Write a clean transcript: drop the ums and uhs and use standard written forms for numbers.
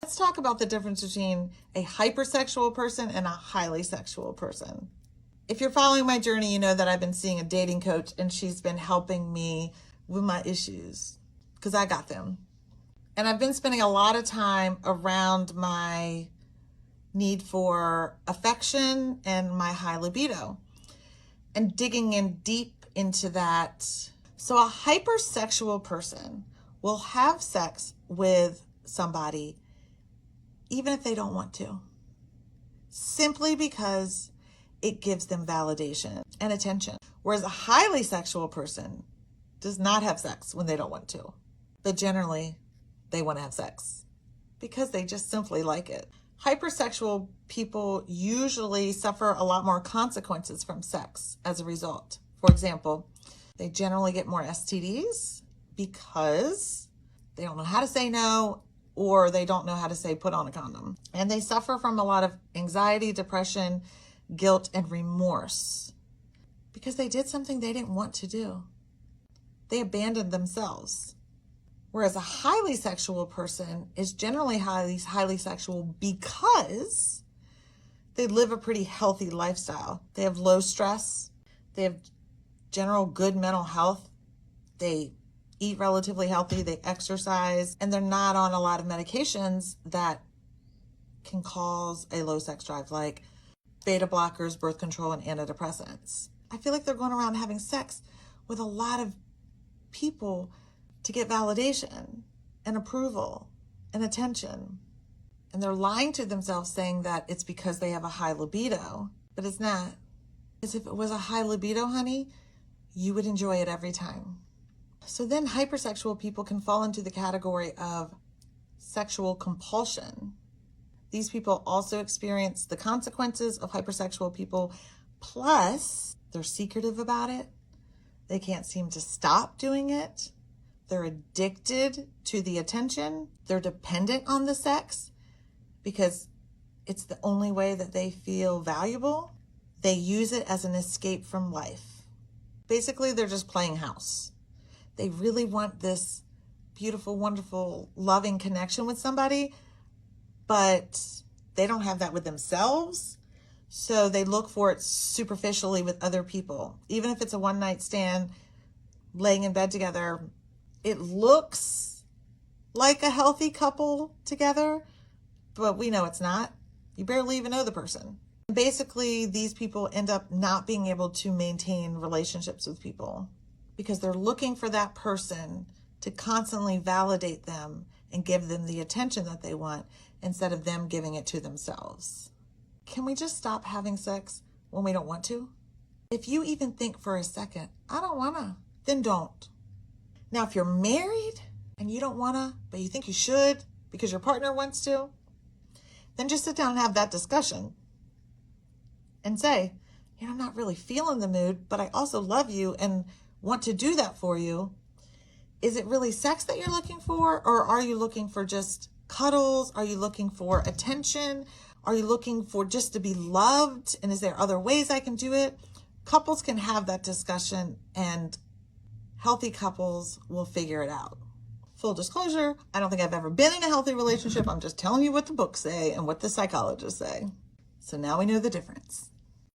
Let's talk about the difference between a hypersexual person and a highly sexual person. If you're following my journey, you know that I've been seeing a dating coach and she's been helping me with my issues because I got them. And I've been spending a lot of time around my need for affection and my high libido and digging in deep into that. So a hypersexual person will have sex with somebody even if they don't want to, simply because it gives them validation and attention. Whereas a highly sexual person does not have sex when they don't want to, but generally they want to have sex because they just simply like it. Hypersexual people usually suffer a lot more consequences from sex as a result. For example, they generally get more STDs because they don't know how to say no, or they don't know how to say put on a condom. And they suffer from a lot of anxiety, depression, guilt, and remorse because they did something they didn't want to do. They abandoned themselves. Whereas a highly sexual person is generally highly sexual because they live a pretty healthy lifestyle. They have low stress. They have general good mental health. They eat relatively healthy. They exercise. And they're not on a lot of medications that can cause a low sex drive, like beta blockers, birth control, and antidepressants. I feel like they're going around having sex with a lot of people to get validation and approval and attention. And they're lying to themselves saying that it's because they have a high libido, but it's not. Because if it was a high libido, honey, you would enjoy it every time. So then hypersexual people can fall into the category of sexual compulsion. These people also experience the consequences of hypersexual people, plus they're secretive about it. They can't seem to stop doing it. They're addicted to the attention. They're dependent on the sex because it's the only way that they feel valuable. They use it as an escape from life. Basically, they're just playing house. They really want this beautiful, wonderful, loving connection with somebody, but they don't have that with themselves. So they look for it superficially with other people. Even if it's a one-night stand, laying in bed together, it looks like a healthy couple together, but we know it's not. You barely even know the person. Basically, these people end up not being able to maintain relationships with people because they're looking for that person to constantly validate them and give them the attention that they want instead of them giving it to themselves. Can we just stop having sex when we don't want to? If you even think for a second, I don't wanna, then don't. Now, if you're married and you don't wanna, but you think you should because your partner wants to, then just sit down and have that discussion and say, I'm not really feeling the mood, but I also love you and want to do that for you. Is it really sex that you're looking for, or are you looking for just cuddles? Are you looking for attention? Are you looking for just to be loved? And is there other ways I can do it? Couples can have that discussion, and healthy couples will figure it out. Full disclosure, I don't think I've ever been in a healthy relationship. I'm just telling you what the books say and what the psychologists say. So now we know the difference.